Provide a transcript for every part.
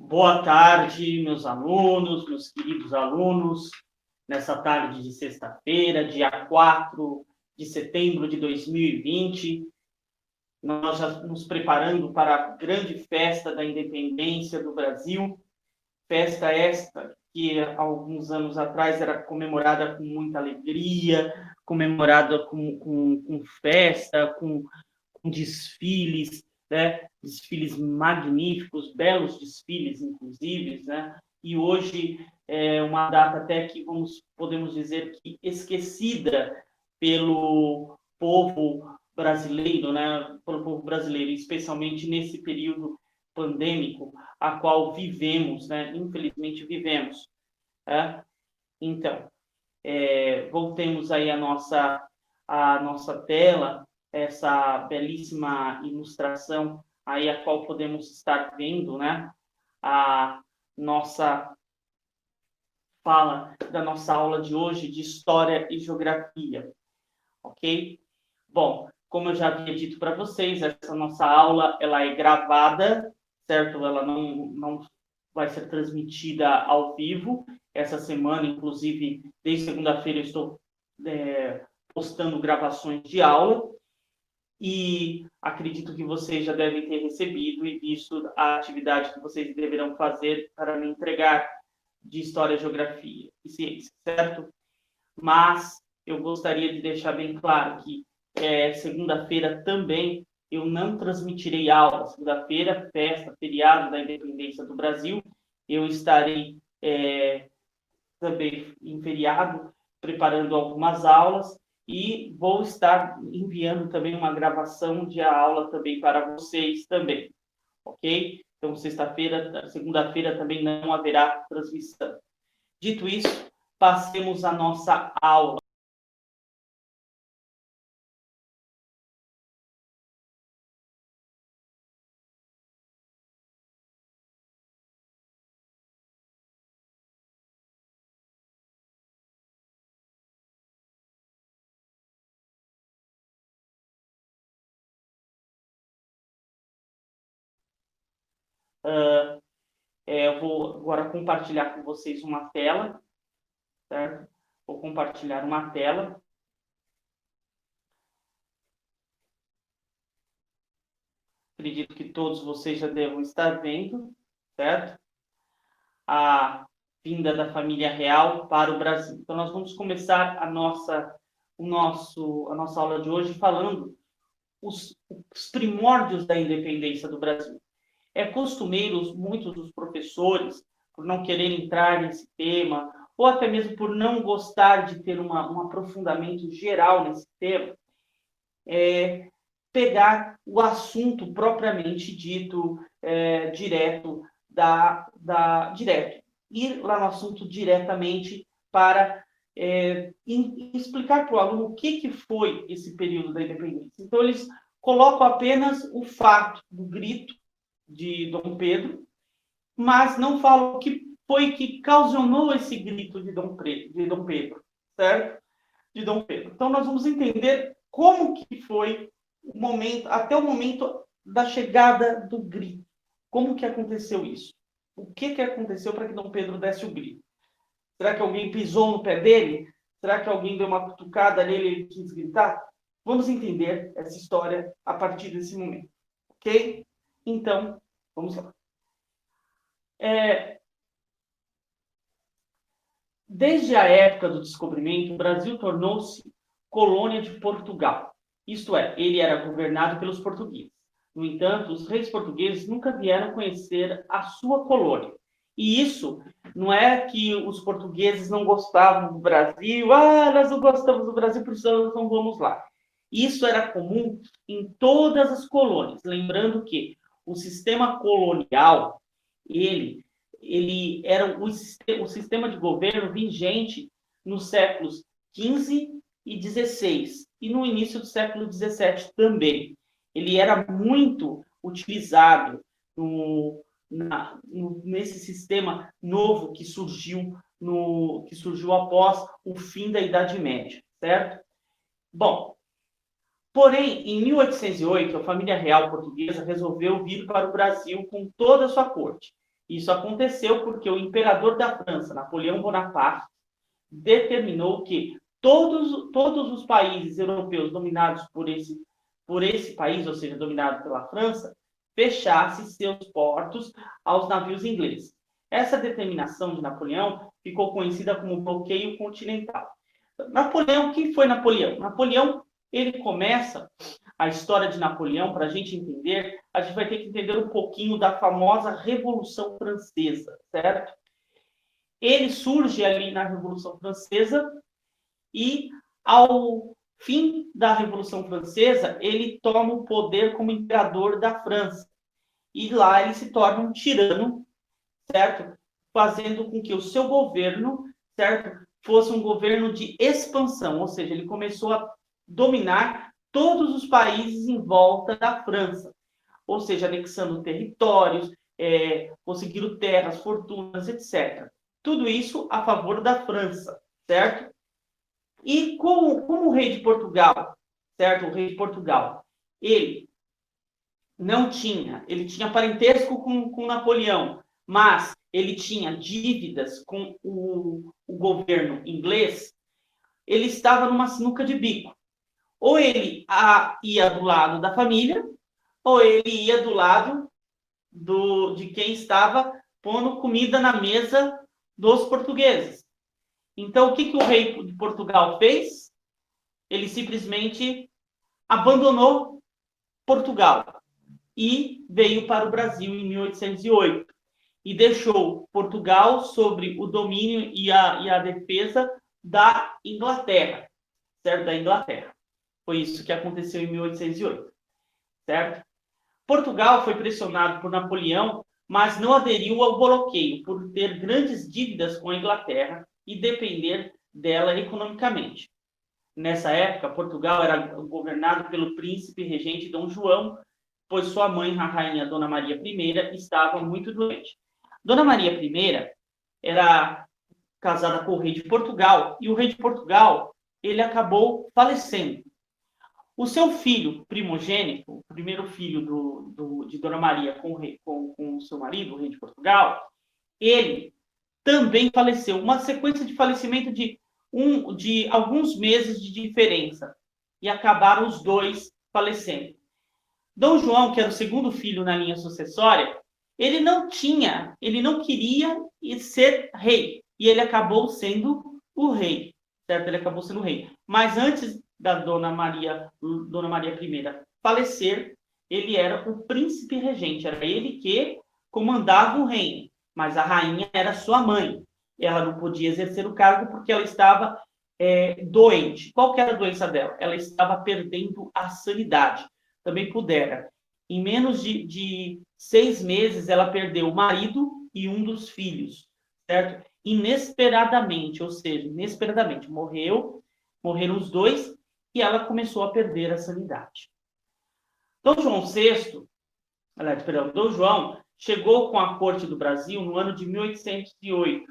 Boa tarde, meus alunos, meus queridos alunos. Nessa tarde de sexta-feira, dia 4 de setembro de 2020, nós já nos preparando para a grande festa da independência do Brasil. Festa esta que, há alguns anos atrás, era comemorada com muita alegria, comemorada com festa, com desfiles, né? Desfiles magníficos, belos desfiles, inclusive, né? E hoje é uma data até que podemos dizer que esquecida pelo povo brasileiro, né? Pelo povo brasileiro, especialmente nesse período pandêmico a qual vivemos, né? Infelizmente vivemos. Né? Então, voltemos aí a nossa tela, essa belíssima ilustração aí a qual podemos estar vendo, né? A nossa fala da nossa aula de hoje de História e Geografia, ok? Bom, como eu já havia dito para vocês, essa nossa aula ela é gravada, certo? Ela não vai ser transmitida ao vivo. Essa semana, inclusive, desde segunda-feira, eu estou postando gravações de aula e acredito que vocês já devem ter recebido e visto a atividade que vocês deverão fazer para me entregar de História, Geografia e Ciência, certo? Mas eu gostaria de deixar bem claro que segunda-feira também eu não transmitirei aula. Segunda-feira, festa, feriado da independência do Brasil, eu estarei também em feriado, preparando algumas aulas e vou estar enviando também uma gravação de aula também para vocês também, ok? Então, segunda-feira também não haverá transmissão. Dito isso, passemos à nossa aula. Eu vou agora compartilhar com vocês uma tela, certo? Vou compartilhar uma tela. Acredito que todos vocês já devem estar vendo, certo? A vinda da família real para o Brasil. Então, nós vamos começar a nossa aula de hoje falando os primórdios da independência do Brasil. É costumeiro, muitos dos professores, por não quererem entrar nesse tema, ou até mesmo por não gostar de ter um aprofundamento geral nesse tema, pegar o assunto propriamente dito, direto, direto. Ir lá no assunto diretamente para explicar para o aluno o que foi esse período da independência. Então, eles colocam apenas o fato do grito de Dom Pedro, mas não falam o que foi que causou esse grito de Dom Pedro, certo? De Dom Pedro. Então, nós vamos entender como que foi o momento, até o momento da chegada do grito. Como que aconteceu isso? O que aconteceu para que Dom Pedro desse o grito? Será que alguém pisou no pé dele? Será que alguém deu uma cutucada nele e ele quis gritar? Vamos entender essa história a partir desse momento, ok? Então, vamos lá. Desde a época do descobrimento, o Brasil tornou-se colônia de Portugal. Isto é, ele era governado pelos portugueses. No entanto, os reis portugueses nunca vieram conhecer a sua colônia. E isso não é que os portugueses não gostavam do Brasil, nós não gostamos do Brasil, por isso nós não vamos lá. Isso era comum em todas as colônias. Lembrando que o sistema colonial, ele era o sistema de governo vigente nos séculos XV e XVI e no início do século XVII também. Ele era muito utilizado nesse sistema novo que surgiu após o fim da Idade Média, certo? Bom, porém, em 1808, a família real portuguesa resolveu vir para o Brasil com toda a sua corte. Isso aconteceu porque o imperador da França, Napoleão Bonaparte, determinou que todos os países europeus dominados por esse país, ou seja, dominado pela França, fechasse seus portos aos navios ingleses. Essa determinação de Napoleão ficou conhecida como bloqueio continental. Napoleão, quem foi Napoleão? Napoleão, ele começa a história de Napoleão, para a gente entender, a gente vai ter que entender um pouquinho da famosa Revolução Francesa, certo? Ele surge ali na Revolução Francesa e, ao fim da Revolução Francesa, ele toma o poder como imperador da França. E lá ele se torna um tirano, certo? Fazendo com que o seu governo, certo, fosse um governo de expansão, ou seja, ele começou a dominar todos os países em volta da França, ou seja, anexando territórios, conseguindo terras, fortunas, etc. Tudo isso a favor da França, certo? E como o rei de Portugal, certo? O rei de Portugal, ele tinha parentesco com Napoleão, mas ele tinha dívidas com o governo inglês, ele estava numa sinuca de bico. Ou ele ia do lado da família, ou ele ia do lado de quem estava pondo comida na mesa dos portugueses. Então, o que o rei de Portugal fez? Ele simplesmente abandonou Portugal e veio para o Brasil em 1808 e deixou Portugal sobre o domínio e a defesa da Inglaterra, certo? Da Inglaterra. Foi isso que aconteceu em 1808, certo? Portugal foi pressionado por Napoleão, mas não aderiu ao bloqueio por ter grandes dívidas com a Inglaterra e depender dela economicamente. Nessa época, Portugal era governado pelo príncipe regente Dom João, pois sua mãe, a rainha Dona Maria I, estava muito doente. Dona Maria I era casada com o rei de Portugal, e o rei de Portugal, ele acabou falecendo. O seu filho primogênito, o primeiro filho de Dona Maria com o seu marido, o rei de Portugal, ele também faleceu. Uma sequência de falecimento de alguns meses de diferença. E acabaram os dois falecendo. Dom João, que era o segundo filho na linha sucessória, ele não queria ser rei. E ele acabou sendo o rei. Certo? Ele acabou sendo o rei. Mas antes da Dona Maria I falecer, ele era o príncipe regente. Era ele que comandava o reino. Mas a rainha era sua mãe. Ela não podia exercer o cargo porque ela estava doente. Qual que era a doença dela? Ela estava perdendo a sanidade. Também pudera. Em menos de 6 meses, ela perdeu o marido e um dos filhos, certo? Inesperadamente, ou seja, inesperadamente, morreram os dois e ela começou a perder a sanidade. Dom João chegou com a corte do Brasil no ano de 1808,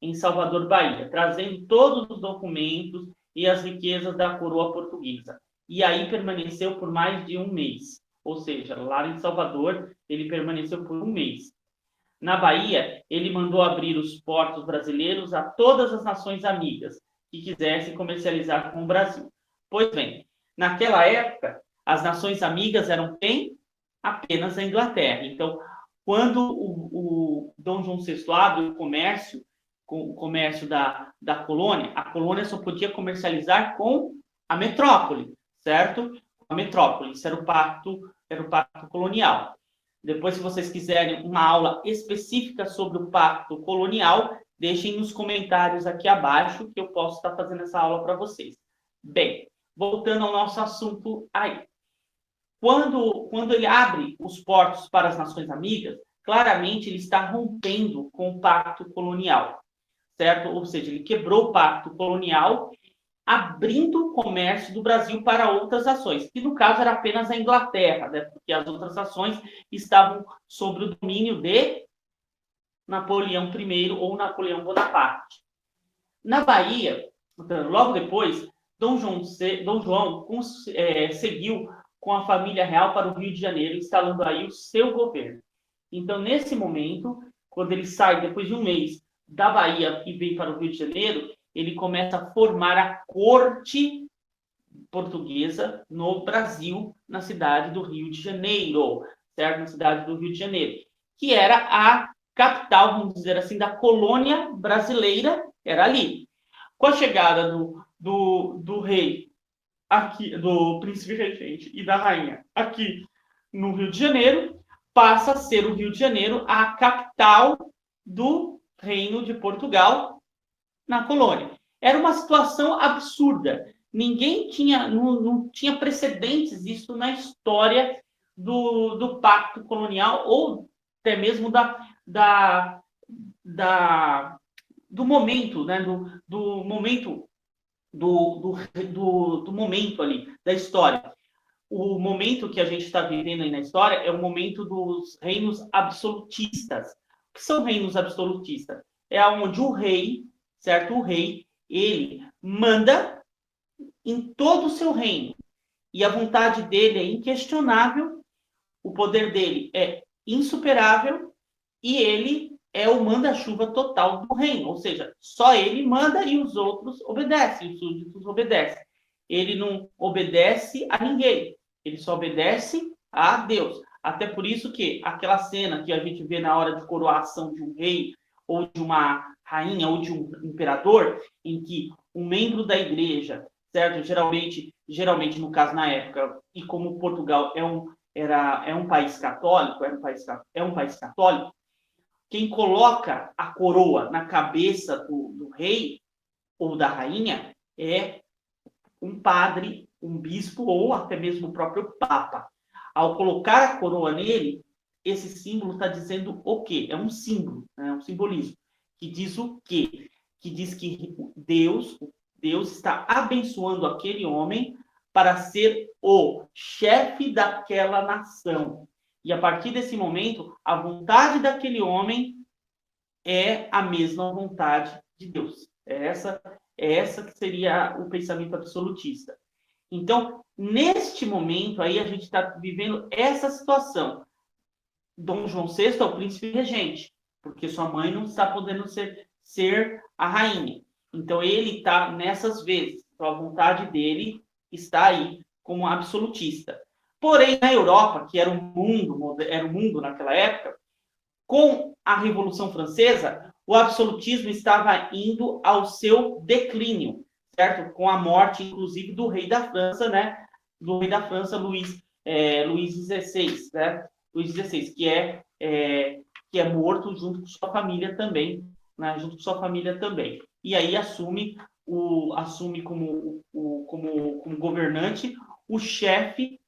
em Salvador, Bahia, trazendo todos os documentos e as riquezas da coroa portuguesa. E aí permaneceu por mais de um mês. Ou seja, lá em Salvador, ele permaneceu por um mês. Na Bahia, ele mandou abrir os portos brasileiros a todas as nações amigas que quisessem comercializar com o Brasil. Pois bem, naquela época, as nações amigas eram quem? Apenas a Inglaterra. Então, quando o Dom João VI abre o comércio da colônia, a colônia só podia comercializar com a metrópole, certo? A metrópole, isso era o pacto colonial. Depois, se vocês quiserem uma aula específica sobre o pacto colonial, deixem nos comentários aqui abaixo que eu posso estar fazendo essa aula para vocês. Bem, voltando ao nosso assunto aí. Quando ele abre os portos para as nações amigas, claramente ele está rompendo com o pacto colonial, certo? Ou seja, ele quebrou o pacto colonial, abrindo o comércio do Brasil para outras ações, que no caso era apenas a Inglaterra, né? Porque as outras ações estavam sob o domínio de Napoleão I ou Napoleão Bonaparte. Na Bahia, logo depois, Dom João seguiu com a família real para o Rio de Janeiro, instalando aí o seu governo. Então, nesse momento, quando ele sai, depois de um mês, da Bahia e vem para o Rio de Janeiro, ele começa a formar a corte portuguesa no Brasil, na cidade do Rio de Janeiro, certo? Na cidade do Rio de Janeiro, que era a capital, vamos dizer assim, da colônia brasileira, era ali. Com a chegada do rei aqui, do príncipe regente e da rainha aqui no Rio de Janeiro, passa a ser o Rio de Janeiro a capital do Reino de Portugal na colônia. Era uma situação absurda. Ninguém tinha, não tinha precedentes isso na história do pacto colonial ou até mesmo da do momento, né? Do momento do momento ali da história. O momento que a gente está vivendo aí na história é o momento dos reinos absolutistas. O que são reinos absolutistas? É onde o rei, certo? O rei, ele manda em todo o seu reino. E a vontade dele é inquestionável, o poder dele é insuperável e ele é o manda-chuva total do reino. Ou seja, só ele manda e os outros obedecem, os súditos obedecem. Ele não obedece a ninguém, ele só obedece a Deus. Até por isso que aquela cena que a gente vê na hora de coroação de um rei, ou de uma rainha, ou de um imperador, em que um membro da igreja, certo? Geralmente no caso na época, e como Portugal é um país católico, é um país católico, quem coloca a coroa na cabeça do rei ou da rainha é um padre, um bispo ou até mesmo o próprio papa. Ao colocar a coroa nele, esse símbolo está dizendo o quê? É um símbolo, né? Um simbolismo que diz o quê? Que diz que Deus está abençoando aquele homem para ser o chefe daquela nação. E a partir desse momento, a vontade daquele homem é a mesma vontade de Deus. É essa que seria o pensamento absolutista. Então, neste momento aí, a gente está vivendo essa situação. Dom João VI é o príncipe regente, porque sua mãe não está podendo ser a rainha. Então, ele está nessas vezes. Então, a vontade dele está aí como absolutista. Porém, na Europa, que era o mundo naquela época, com a Revolução Francesa, o absolutismo estava indo ao seu declínio, certo? Com a morte, inclusive, do rei da França, né? Do rei da França, Luís XVI, né? Luís XVI, que é morto junto com sua família também, né? Junto com sua família também. E aí assume como governante o chefe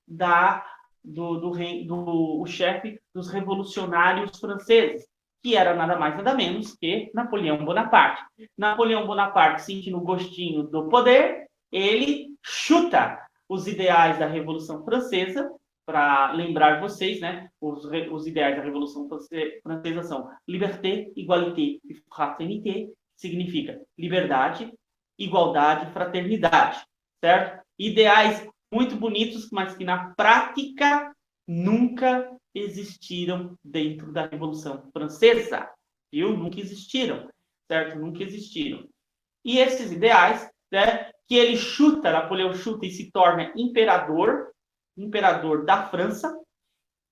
o chefe dos revolucionários franceses, que era nada mais nada menos que Napoleão Bonaparte. Napoleão Bonaparte, sentindo o gostinho do poder, ele chuta os ideais da Revolução Francesa. Para lembrar vocês, né, os ideais da Revolução Francesa são liberté, igualité e fraternité, significa liberdade, igualdade, fraternidade, certo? Ideais muito bonitos, mas que na prática nunca existiram dentro da Revolução Francesa, viu? Nunca existiram, certo? Nunca existiram. E esses ideais, né, que ele chuta, Napoleão chuta e se torna imperador da França,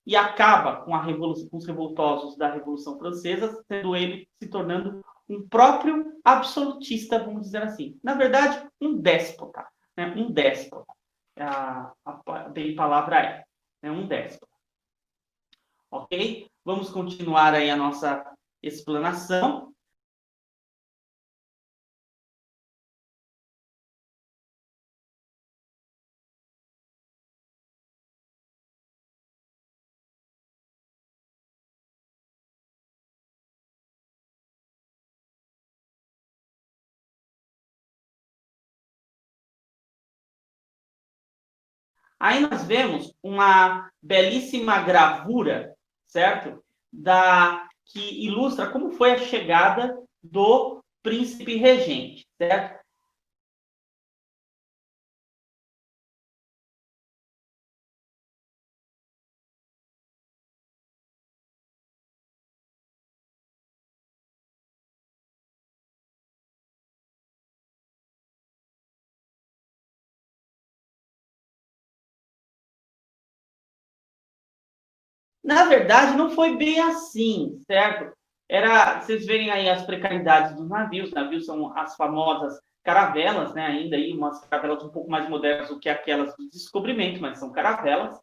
e acaba com a revolução, com os revoltosos da Revolução Francesa, sendo ele se tornando um próprio absolutista, vamos dizer assim. Na verdade, um déspota, né? Um déspota. Bem palavra é, né? Um déspota. Ok? Vamos continuar aí a nossa explanação. Aí nós vemos uma belíssima gravura, certo? Que ilustra como foi a chegada do príncipe regente, certo? Na verdade, não foi bem assim, certo? Vocês veem aí as precariedades dos navios. Navios são as famosas caravelas, né? Ainda aí umas caravelas um pouco mais modernas do que aquelas do descobrimento, mas são caravelas.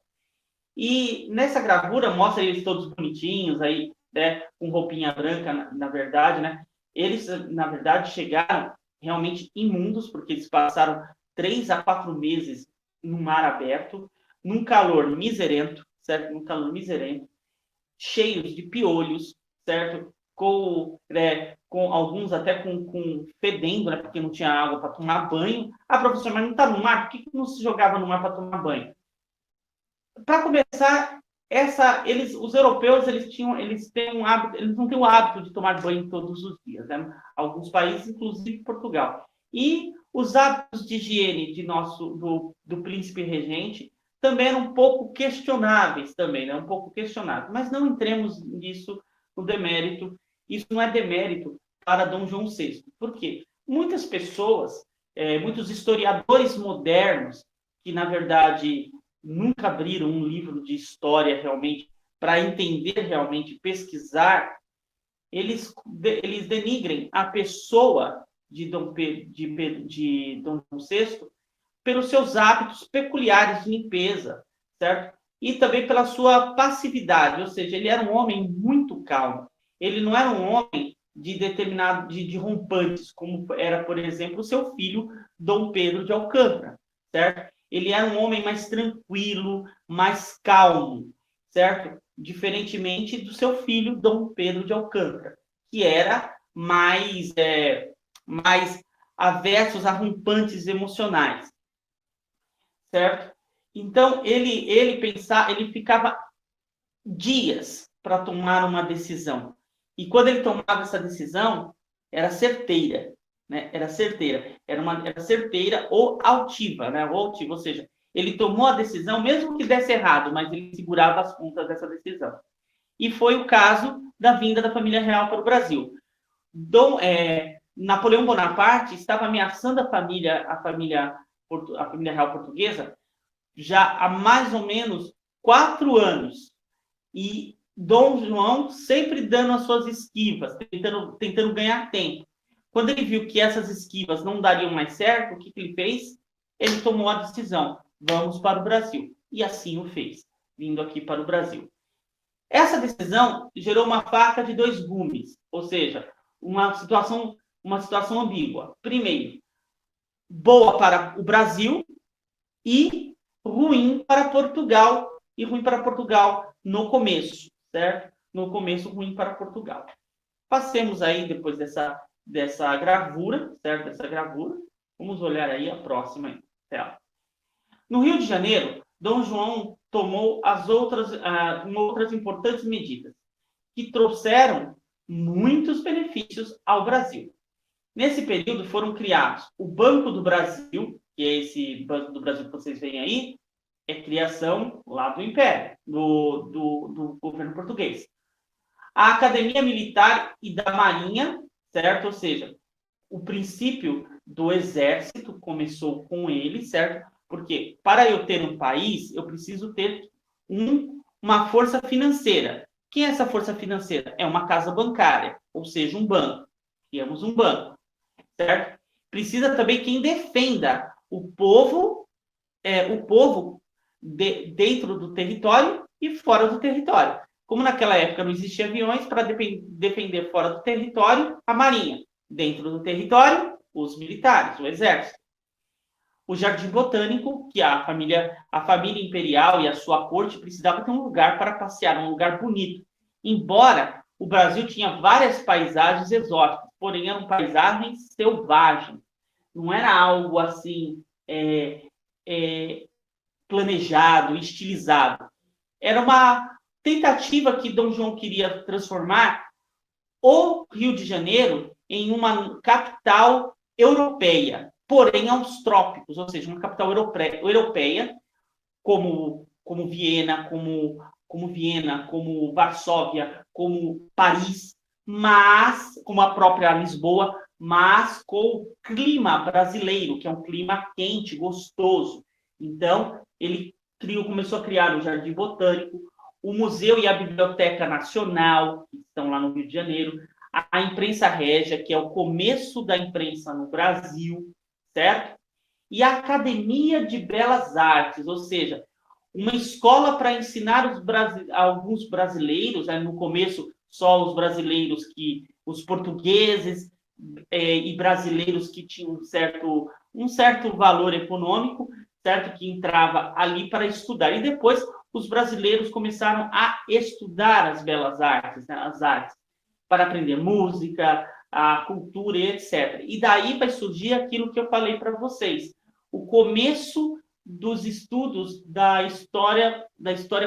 E nessa gravura mostra eles todos bonitinhos aí, né? Com roupinha branca, na verdade, né? Eles, na verdade, chegaram realmente imundos, porque eles passaram 3 a 4 meses no mar aberto, num calor miserento, certo? Num calor miserento, cheios de piolhos, certo? Com alguns até com fedendo, né? Porque não tinha água para tomar banho. Ah, professor, mas não está no mar? Por que não se jogava no mar para tomar banho? Para começar, os europeus eles têm um hábito, eles não têm o hábito de tomar banho todos os dias, né? Alguns países, inclusive Portugal. E os hábitos de higiene do príncipe regente também eram um pouco questionáveis também, né? Um pouco questionáveis. Mas não entremos nisso no demérito. Isso não é demérito para Dom João VI. Por quê? Muitas pessoas, muitos historiadores modernos, que na verdade nunca abriram um livro de história realmente para entender realmente, pesquisar, eles denigrem a pessoa de Dom João VI pelos seus hábitos peculiares de limpeza, certo? E também pela sua passividade, ou seja, ele era um homem muito calmo. Ele não era um homem de rompantes, como era, por exemplo, o seu filho Dom Pedro de Alcântara, certo? Ele era um homem mais tranquilo, mais calmo, certo? Diferentemente do seu filho Dom Pedro de Alcântara, que era mais aversos a rompantes emocionais, certo? Então ele ficava dias para tomar uma decisão. E quando ele tomava essa decisão, era certeira, né? Era certeira, era certeira ou altiva, né? Ou altiva, ou seja, ele tomou a decisão mesmo que desse errado, mas ele segurava as pontas dessa decisão. E foi o caso da vinda da família real para o Brasil. Napoleão Bonaparte estava ameaçando a família real portuguesa já há mais ou menos 4 anos. E Dom João sempre dando as suas esquivas, tentando ganhar tempo. Quando ele viu que essas esquivas não dariam mais certo, o que ele fez? Ele tomou a decisão: vamos para o Brasil. E assim o fez, vindo aqui para o Brasil. Essa decisão gerou uma faca de 2 gumes, ou seja, uma situação ambígua. Primeiro, boa para o Brasil e ruim para Portugal. E ruim para Portugal no começo, certo? No começo, ruim para Portugal. Passemos aí, depois dessa gravura, certo? Dessa gravura. Vamos olhar aí a próxima tela. No Rio de Janeiro, Dom João tomou outras importantes medidas que trouxeram muitos benefícios ao Brasil. Nesse período foram criados o Banco do Brasil, que é esse Banco do Brasil que vocês veem aí, é criação lá do Império, do governo português. A Academia Militar e da Marinha, certo? Ou seja, o princípio do Exército começou com ele, certo? Porque para eu ter um país, eu preciso ter uma força financeira. Quem é essa força financeira? É uma casa bancária, ou seja, um banco. Criamos um banco, certo? Precisa também quem defenda o povo dentro do território e fora do território. Como naquela época não existia aviões, para defender fora do território, a marinha. Dentro do território, os militares, o exército. O Jardim Botânico, que a família imperial e a sua corte precisava ter um lugar para passear, um lugar bonito. Embora o Brasil tinha várias paisagens exóticas, porém eram paisagens selvagens. Não era algo assim planejado, estilizado. Era uma tentativa que Dom João queria transformar o Rio de Janeiro em uma capital europeia, porém aos trópicos, ou seja, uma capital europeia, como Viena, como Varsóvia, como Paris, mas como a própria Lisboa, mas com o clima brasileiro, que é um clima quente, gostoso. Então, ele começou a criar o Jardim Botânico, o Museu e a Biblioteca Nacional, que estão lá no Rio de Janeiro, a Imprensa Régia, que é o começo da imprensa no Brasil, certo? E a Academia de Belas Artes, ou seja, uma escola para ensinar alguns brasileiros, né? No começo só os brasileiros os portugueses e brasileiros que tinham um certo valor econômico, certo? Que entrava ali para estudar. E depois os brasileiros começaram a estudar as belas artes, né? As artes, para aprender música, a cultura e etc. E daí vai surgir aquilo que eu falei para vocês, o começo dos estudos da história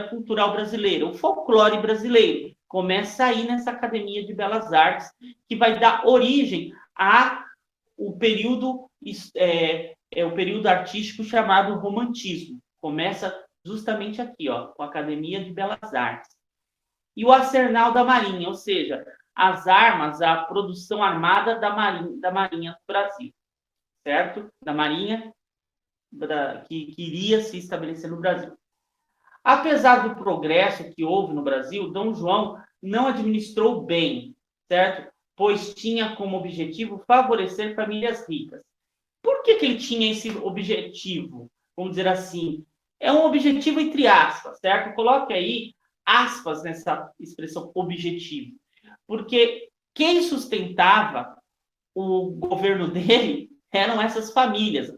cultural brasileira, o folclore brasileiro. Começa aí nessa Academia de Belas Artes, que vai dar origem o período o período artístico chamado romantismo. Começa justamente aqui, ó, com a Academia de Belas Artes. E o Arsenal da Marinha, ou seja, as armas, a produção armada da Marinha do Brasil, certo? Da Marinha que iria se estabelecer no Brasil. Apesar do progresso que houve no Brasil, Dom João não administrou bem, certo? Pois tinha como objetivo favorecer famílias ricas. Por que ele tinha esse objetivo? Vamos dizer assim, é um objetivo entre aspas, certo? Coloque aí aspas nessa expressão objetivo. Porque quem sustentava o governo dele eram essas famílias.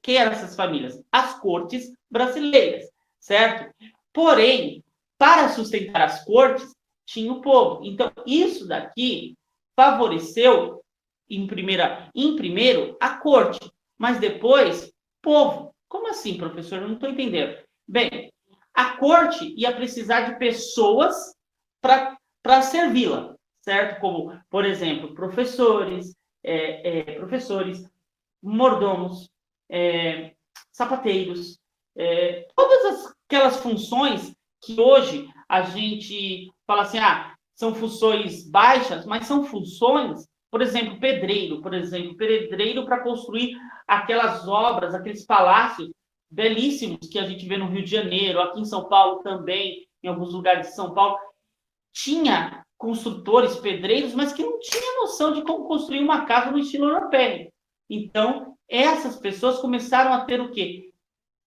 Quem eram essas famílias? As cortes brasileiras, certo? Porém, para sustentar as cortes, tinha o povo. Então, isso daqui favoreceu, em primeiro, a corte, mas depois, povo. Como assim, professor? Eu não estou entendendo. Bem, a corte ia precisar de pessoas para servi-la, certo? Como, por exemplo, professores, mordomos, sapateiros, todas aquelas funções que hoje a gente fala assim, são funções baixas, mas são funções, por exemplo, pedreiro para construir aquelas obras, aqueles palácios belíssimos que a gente vê no Rio de Janeiro, aqui em São Paulo também, em alguns lugares de São Paulo, tinha construtores, pedreiros, mas que não tinha noção de como construir uma casa no estilo europeu. Então, essas pessoas começaram a ter o quê?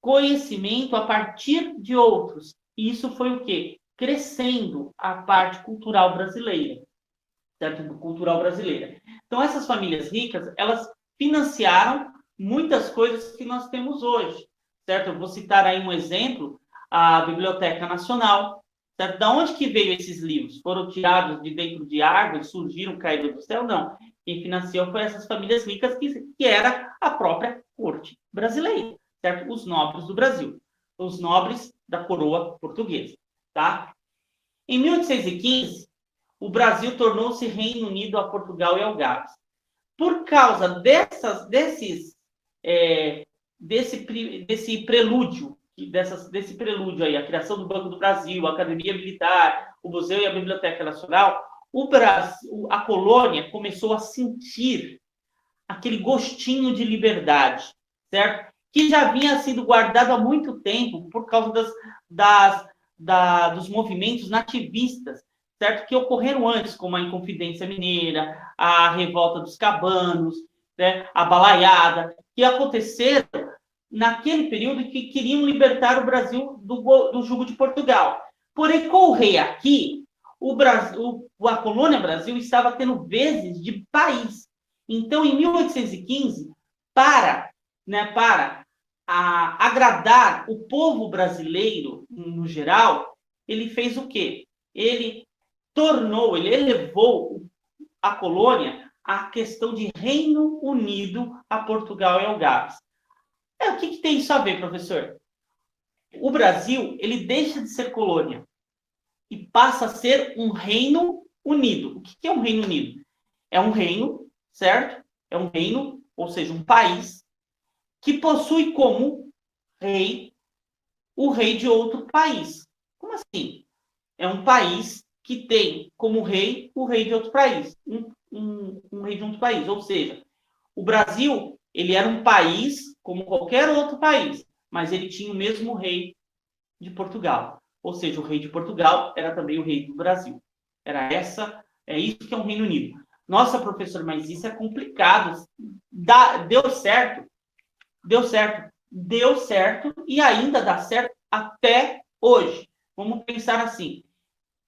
Conhecimento a partir de outros. E isso foi o quê? Crescendo a parte cultural brasileira, certo? Cultural brasileira. Então, essas famílias ricas, elas financiaram muitas coisas que nós temos hoje, certo? Eu vou citar aí um exemplo, a Biblioteca Nacional, certo? Da onde que veio esses livros? Foram tirados de dentro de árvores, surgiram, caíram do céu? Não. Quem financiou foi essas famílias ricas, que era a própria corte brasileira, certo? Os nobres do Brasil, os nobres da coroa portuguesa, tá? Em 1815, o Brasil tornou-se Reino Unido a Portugal e Algarves. Por causa desse prelúdio, desse prelúdio aí, a criação do Banco do Brasil, a Academia Militar, o Museu e a Biblioteca Nacional, o Brasil, a colônia começou a sentir aquele gostinho de liberdade, certo? Que já vinha sido guardado há muito tempo por causa dos movimentos nativistas, certo? Que ocorreram antes, como a Inconfidência Mineira, a Revolta dos Cabanos, né? A Balaiada, que aconteceram naquele período que queriam libertar o Brasil do jugo de Portugal. Porém, com o rei aqui, a colônia Brasil estava tendo vezes de país. Então, em 1815, para agradar o povo brasileiro, no geral, ele fez o quê? Ele elevou a colônia à questão de Reino Unido a Portugal e Algarves. O que tem isso a ver, professor? O Brasil, ele deixa de ser colônia e passa a ser um Reino Unido. O que é um Reino Unido? É um reino, certo? É um reino, ou seja, um país, que possui como rei o rei de outro país. Como assim? É um país que tem como rei o rei de outro país. Um rei de outro país. Ou seja, o Brasil, ele era um país como qualquer outro país, mas ele tinha o mesmo rei de Portugal. Ou seja, o rei de Portugal era também o rei do Brasil. É isso que é um Reino Unido. Nossa, professor, mas isso é complicado. Deu certo, deu certo e ainda dá certo até hoje. Vamos pensar assim: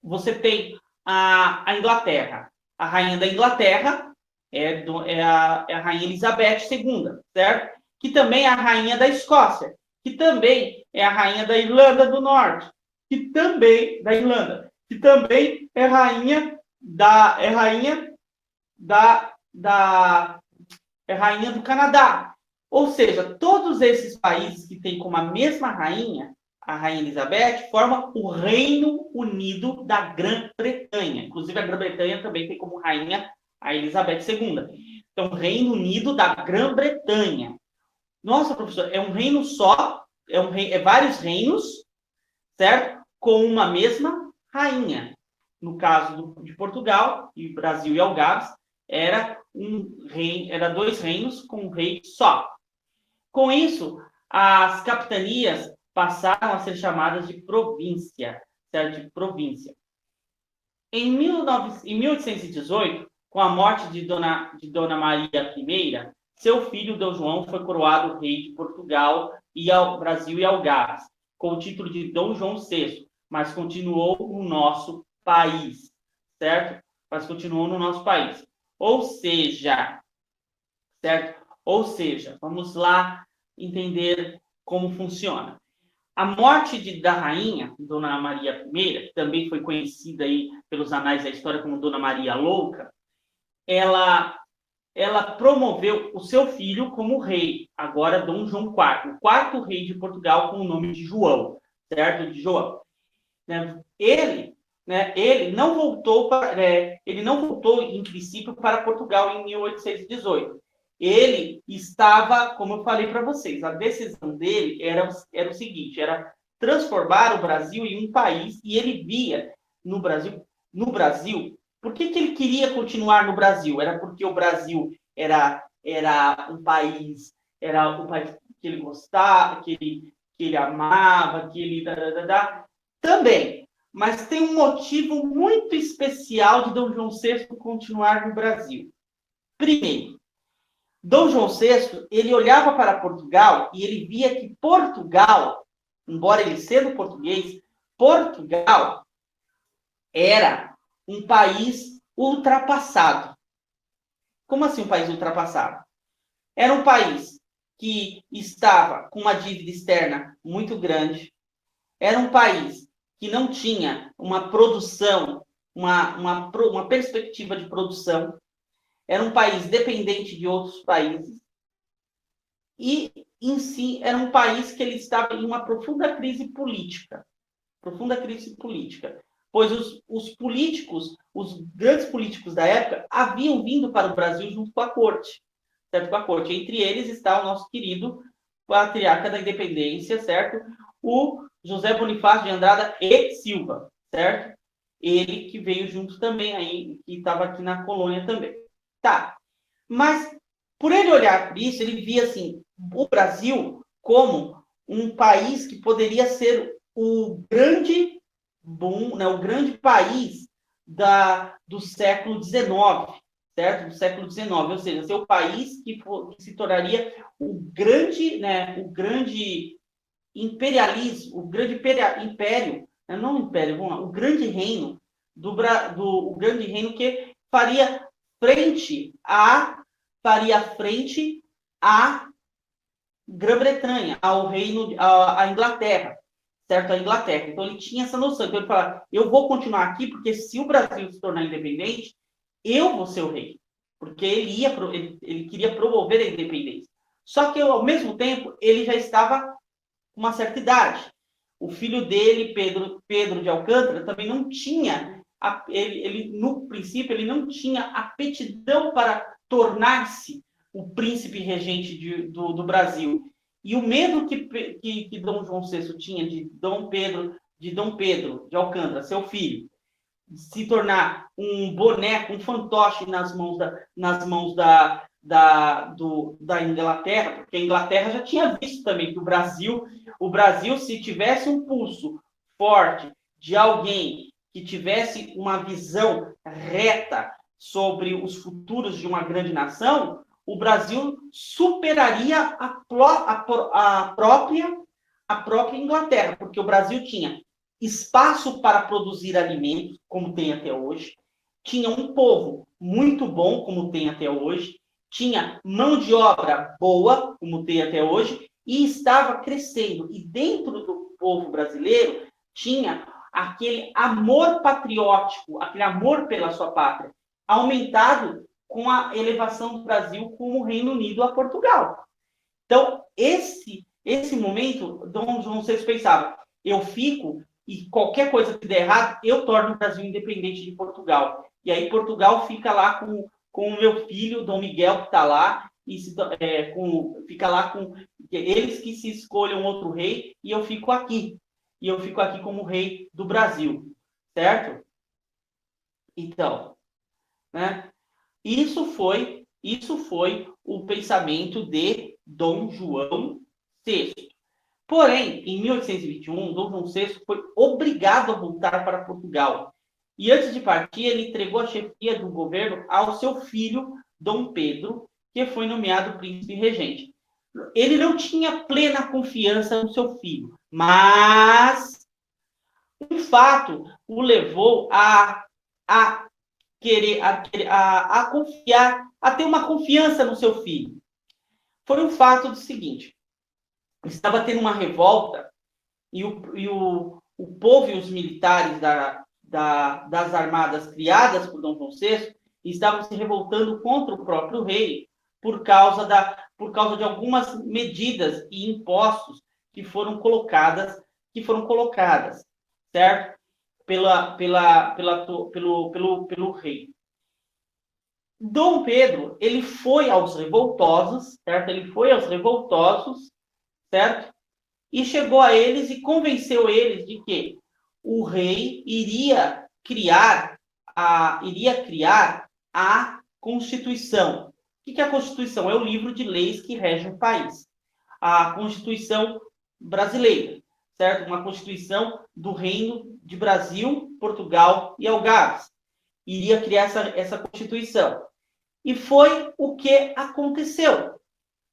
você tem a Inglaterra, a rainha da Inglaterra é a rainha Elizabeth II, certo? Que também é a rainha da Escócia, que também é a rainha da Irlanda do Norte, que também da Irlanda, que também é rainha do Canadá. Ou seja, todos esses países que têm como a mesma rainha, a rainha Elizabeth, formam o Reino Unido da Grã-Bretanha. Inclusive, a Grã-Bretanha também tem como rainha a Elizabeth II. Então, Reino Unido da Grã-Bretanha. Nossa, professor, é um reino só, é vários reinos, certo? Com uma mesma rainha. No caso de Portugal, e Brasil e Algarves, era dois reinos com um rei só. Com isso, as capitanias passaram a ser chamadas de província, certo? De província. Em 1818, com a morte de Dona Maria I, seu filho Dom João foi coroado rei de Portugal, Brasil e Algarves, com o título de Dom João VI, mas continuou no nosso país, certo? Mas continuou no nosso país. Ou seja, certo? Ou seja, vamos lá entender como funciona. A morte da rainha, Dona Maria I, que também foi conhecida aí pelos anais da história como Dona Maria Louca, ela promoveu o seu filho como rei, agora Dom João IV, o quarto rei de Portugal com o nome de João, certo? De João. Ele não voltou em princípio para Portugal em 1818. Ele estava, como eu falei para vocês, a decisão dele era o seguinte, era transformar o Brasil em um país, e ele via no Brasil, por que ele queria continuar no Brasil? Era porque o Brasil era um país que ele gostava, que ele amava, que ele também, mas tem um motivo muito especial de Dom João VI continuar no Brasil. Primeiro, Dom João VI, ele olhava para Portugal e ele via que Portugal, embora ele sendo português, Portugal era um país ultrapassado. Como assim um país ultrapassado? Era um país que estava com uma dívida externa muito grande, era um país que não tinha uma produção, uma perspectiva de produção, era um país dependente de outros países e, em si, era um país que ele estava em uma profunda crise política, pois os políticos, os grandes políticos da época, haviam vindo para o Brasil junto com a corte, certo? Com a corte. Entre eles está o nosso querido patriarca da independência, certo? O José Bonifácio de Andrada e Silva, certo? Ele que veio junto também aí, que estava aqui na colônia também. Tá, mas por ele olhar por isso, ele via assim, o Brasil como um país que poderia ser o grande boom, né, o grande país do século XIX, certo? Do século XIX, ou seja, ser o país que se tornaria o grande imperialismo, o grande império, não império, vamos lá, o grande reino o grande reino que faria frente à Grã-Bretanha, ao reino, à Inglaterra, certo? A Inglaterra. Então ele tinha essa noção. Então ele falava, eu vou continuar aqui porque se o Brasil se tornar independente, eu vou ser o rei, porque ele queria promover a independência. Só que ao mesmo tempo ele já estava com uma certa idade. O filho dele, Pedro de Alcântara, também não tinha no princípio, ele não tinha aptidão para tornar-se o príncipe regente do Brasil. E o medo que Dom João VI tinha de Dom Pedro de Alcântara, seu filho, se tornar um boneco, um fantoche nas mãos da Inglaterra, porque a Inglaterra já tinha visto também que o Brasil, se tivesse um pulso forte de alguém que tivesse uma visão reta sobre os futuros de uma grande nação, o Brasil superaria a própria Inglaterra, porque o Brasil tinha espaço para produzir alimentos, como tem até hoje, tinha um povo muito bom, como tem até hoje, tinha mão de obra boa, como tem até hoje, e estava crescendo. E dentro do povo brasileiro tinha aquele amor patriótico, aquele amor pela sua pátria, aumentado com a elevação do Brasil como Reino Unido a Portugal. Então, esse momento, Dom João VI pensava, eu fico e qualquer coisa que der errado, eu torno o Brasil independente de Portugal. E aí Portugal fica lá com o meu filho, Dom Miguel, que está lá, e fica lá com eles que se escolham outro rei, e eu fico aqui. E eu fico aqui como rei do Brasil, certo? Então, né? Isso foi o pensamento de Dom João VI. Porém, em 1821, Dom João VI foi obrigado a voltar para Portugal. E antes de partir, ele entregou a chefia do governo ao seu filho, Dom Pedro, que foi nomeado príncipe regente. Ele não tinha plena confiança no seu filho, mas um fato o levou a confiar, a ter uma confiança no seu filho. Foi um fato do seguinte: estava tendo uma revolta e o povo e os militares das armadas criadas por Dom João VI estavam se revoltando contra o próprio rei por causa de algumas medidas e impostos que foram colocadas, certo? Pelo rei. Dom Pedro, ele foi aos revoltosos, certo? Ele foi aos revoltosos, certo? E chegou a eles e convenceu eles de que o rei iria criar a Constituição. O que é a Constituição? É o livro de leis que rege o país. A Constituição brasileira, certo? Uma Constituição do Reino de Brasil, Portugal e Algarves. Iria criar essa Constituição. E foi o que aconteceu,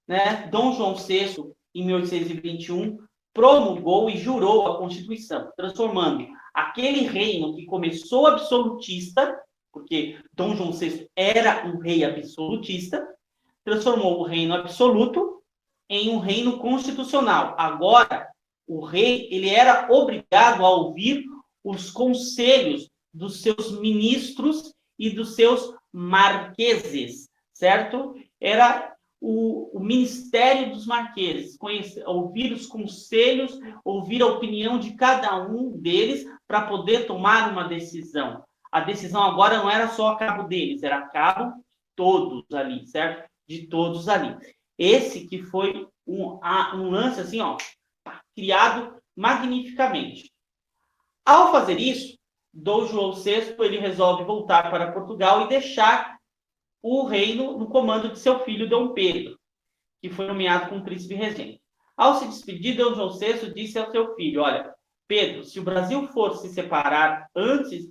né? Dom João VI, em 1821, promulgou e jurou a Constituição, transformando aquele reino que começou absolutista, porque Dom João VI era um rei absolutista, transformou o reino absoluto em um reino constitucional. Agora, o rei ele era obrigado a ouvir os conselhos dos seus ministros e dos seus marqueses, certo? Era o ministério dos marqueses, ouvir os conselhos, ouvir a opinião de cada um deles para poder tomar uma decisão. A decisão agora não era só a cabo deles, era a cabo de todos ali, certo? De todos ali. Esse que foi um lance assim, ó, criado magnificamente. Ao fazer isso, Dom João VI ele resolve voltar para Portugal e deixar o reino no comando de seu filho Dom Pedro, que foi nomeado como príncipe regente. Ao se despedir, Dom João VI disse ao seu filho: olha, Pedro, se o Brasil for se separar antes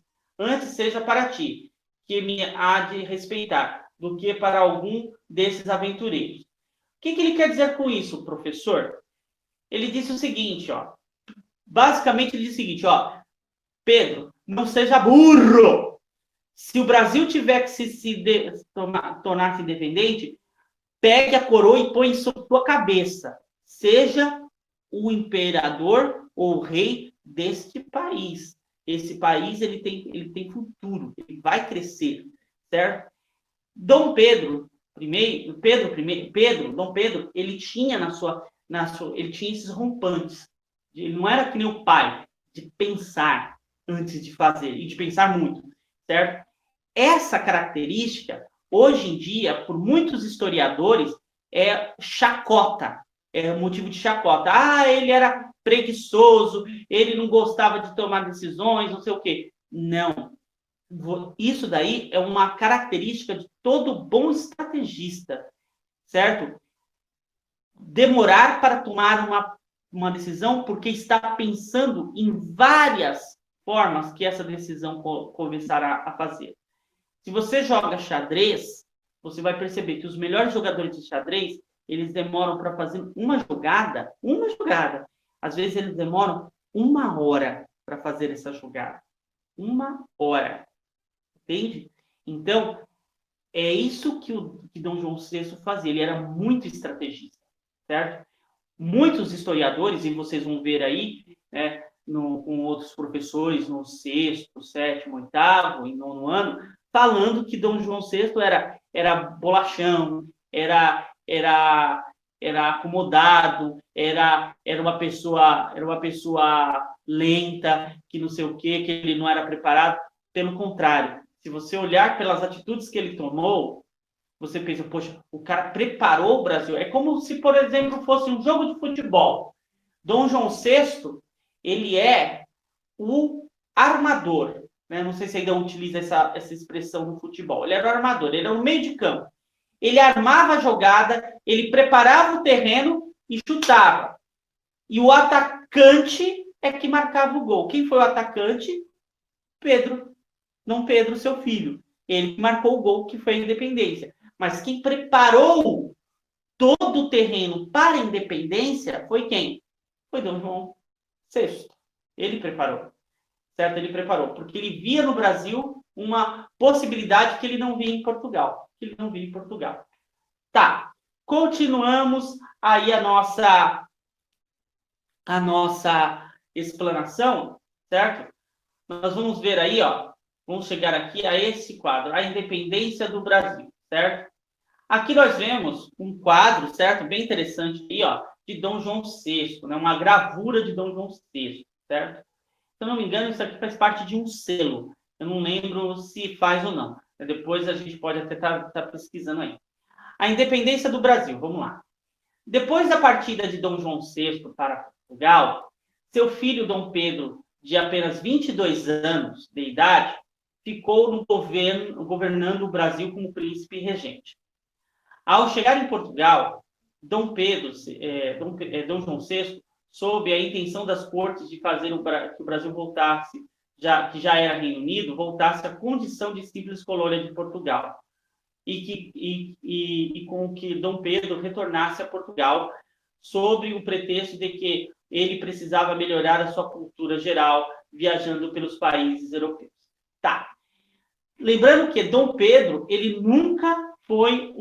seja para ti, que me há de respeitar, do que para algum desses aventureiros. O que ele quer dizer com isso, professor? Ele disse o seguinte, ó. Basicamente, ele disse o seguinte, ó. Pedro, não seja burro. Se o Brasil tiver que tornar-se independente, pegue a coroa e põe sobre sua cabeça. Seja o imperador ou o rei deste país. Esse país ele tem futuro, ele vai crescer, certo? Dom Pedro I, Dom Pedro, ele tinha ele tinha esses rompantes. Ele não era que nem o pai, de pensar antes de fazer, e de pensar muito, certo? Essa característica, hoje em dia, por muitos historiadores, é chacota, é motivo de chacota. Ah, ele era preguiçoso, ele não gostava de tomar decisões, não sei o quê. Não. Isso daí é uma característica de todo bom estrategista, certo? Demorar para tomar uma decisão porque está pensando em várias formas que essa decisão começará a fazer. Se você joga xadrez, você vai perceber que os melhores jogadores de xadrez, eles demoram para fazer uma jogada, às vezes eles demoram 1 hora para fazer essa jogada. 1 hora. Entende? Então, é isso que Dom João VI fazia. Ele era muito estrategista, certo? Muitos historiadores, e vocês vão ver aí, né, com outros professores no 6º, 7º, 8º e 9º ano, falando que Dom João VI era bolachão, era acomodado, era uma pessoa lenta, que não sei o quê, que ele não era preparado. Pelo contrário, se você olhar pelas atitudes que ele tomou, você pensa, poxa, o cara preparou o Brasil. É como se, por exemplo, fosse um jogo de futebol. Dom João VI, ele é o armador. Né? Não sei se ainda utiliza essa expressão no futebol. Ele era o armador, ele era o meio de campo. Ele armava a jogada, ele preparava o terreno e chutava. E o atacante é que marcava o gol. Quem foi o atacante? Pedro. Dom Pedro, seu filho. Ele que marcou o gol, que foi a independência. Mas quem preparou todo o terreno para a independência foi quem? Foi Dom João VI. Ele preparou. Certo? Ele preparou. Porque ele via no Brasil uma possibilidade que ele não via em Portugal. Tá. Continuamos aí a nossa explanação, certo? Nós vamos ver aí, ó. Vamos chegar aqui a esse quadro, a independência do Brasil, certo? Aqui nós vemos um quadro, certo? Bem interessante aí, ó, de Dom João VI, né? Uma gravura de Dom João VI, certo? Se eu não me engano, isso aqui faz parte de um selo. Eu não lembro se faz ou não. Depois a gente pode até estar pesquisando aí. A independência do Brasil, vamos lá. Depois da partida de Dom João VI para Portugal, seu filho Dom Pedro, de apenas 22 anos de idade, ficou no governo, governando o Brasil como príncipe regente. Ao chegar em Portugal, Dom João VI, sob a intenção das cortes de fazer que o Brasil voltasse, que já era Reino Unido, voltasse à condição de simples colônia de Portugal. E com que Dom Pedro retornasse a Portugal sob o pretexto de que ele precisava melhorar a sua cultura geral, viajando pelos países europeus. Tá. Lembrando que Dom Pedro, ele nunca foi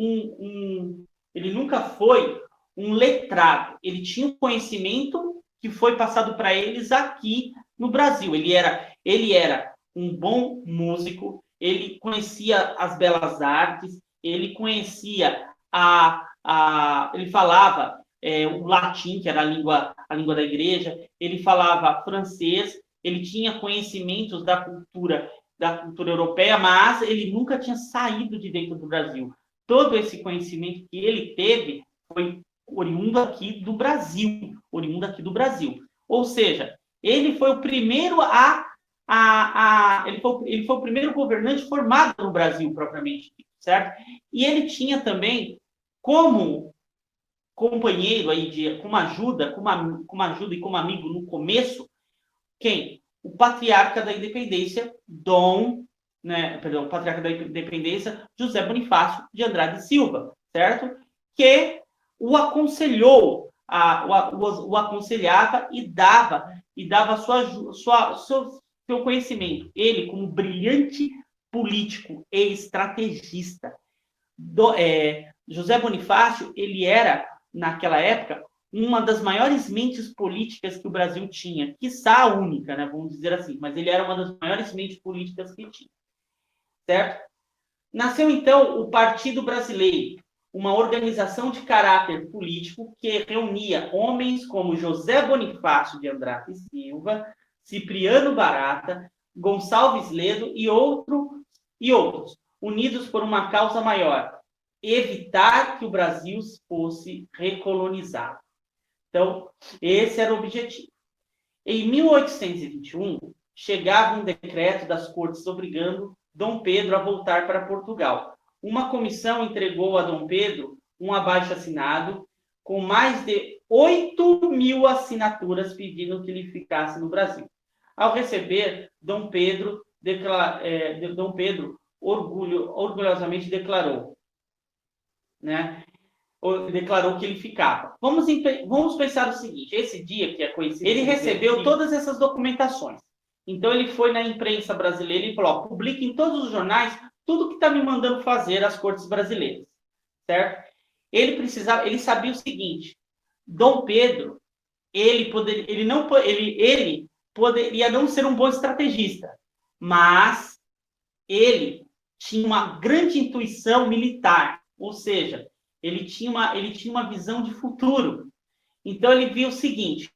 um letrado. Ele tinha um conhecimento que foi passado para eles aqui no Brasil. Ele era um bom músico, ele conhecia as belas artes, ele conhecia ele falava o latim, que era a língua da igreja, ele falava francês, ele tinha conhecimentos da cultura europeia, mas ele nunca tinha saído de dentro do Brasil. Todo esse conhecimento que ele teve foi oriundo aqui do Brasil. Ou seja, ele foi o primeiro ele foi o primeiro governante formado no Brasil, propriamente dito, certo? E ele tinha também como companheiro aí como ajuda e como amigo no começo, quem? O patriarca da independência, o patriarca da independência, José Bonifácio de Andrade e Silva, certo? Que o aconselhou, o aconselhava e dava seu conhecimento. Ele, como brilhante político e estrategista, José Bonifácio, ele era, naquela época, uma das maiores mentes políticas que o Brasil tinha, quiçá a única, né? Vamos dizer assim, mas ele era uma das maiores mentes políticas que tinha, certo? Nasceu, então, o Partido Brasileiro, uma organização de caráter político que reunia homens como José Bonifácio de Andrade e Silva, Cipriano Barata, Gonçalves Ledo e outros, unidos por uma causa maior, evitar que o Brasil fosse recolonizado. Então, esse era o objetivo. Em 1821, chegava um decreto das cortes obrigando Dom Pedro a voltar para Portugal. Uma comissão entregou a Dom Pedro um abaixo-assinado com mais de 8.000 assinaturas pedindo que ele ficasse no Brasil. Ao receber, Dom Pedro orgulhosamente declarou, né? Declarou que ele ficava. Vamos pensar o seguinte: esse dia que é conhecido, ele recebeu todas essas documentações. Então ele foi na imprensa brasileira e falou: publique em todos os jornais tudo que está me mandando fazer as cortes brasileiras, certo? Ele sabia o seguinte: Dom Pedro, ele poderia não ser um bom estrategista, mas ele tinha uma grande intuição militar, ou seja, ele tinha uma visão de futuro. Então ele viu o seguinte: